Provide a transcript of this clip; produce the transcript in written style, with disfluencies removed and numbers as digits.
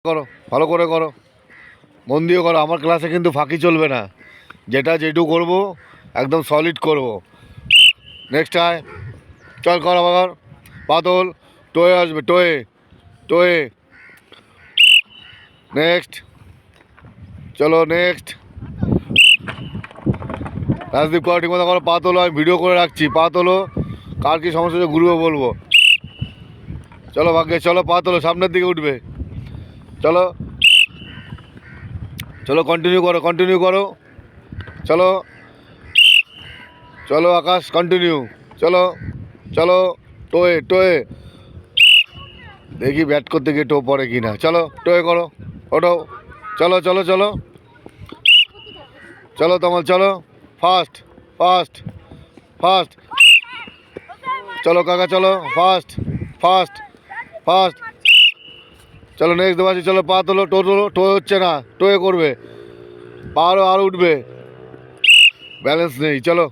করো, ভালো করে করো, মন দিয়ে করো। আমার ক্লাসে কিন্তু ফাঁকি চলবে না, যেটা যেটুকু করবো একদম সলিড করবো। নেক্সট আয়, চল কর আবার, পাতল টোয়ে আসবে, টোয়ে টোয়ে। নেক্সট, চলো নেক্সট। রাজদীপ করা ঠিক মতো করো, পা তোলো, আমি ভিডিও করে রাখছি, পা তোলো। কার কী সমস্যা হচ্ছে ঘুরবো বলবো। চলো ভাগ্যে, চলো পা তোলো, সামনের দিকে উঠবে। চলো চলো, কন্টিনিউ করো, কন্টিনিউ করো। চলো চলো আকাশ, কন্টিনিউ। চলো চলো, টোয়ে টোয়ে। দেখি ব্যাট করতে গিয়ে টো পড়ে কি না। চলো টোয়ে করো, ওটো। চলো চলো চলো চলো তোমার, চলো ফাস্ট ফাস্ট ফাস্ট। চলো কাকা, চলো ফাস্ট ফাস্ট ফাস্ট। চলো নেক্সট দেবাসি, চলো পা তোলো, টো তোলো, টো হচ্ছে না, টোয়ে করবে, পা আরও উঠবে, ব্যালেন্স নেই। চলো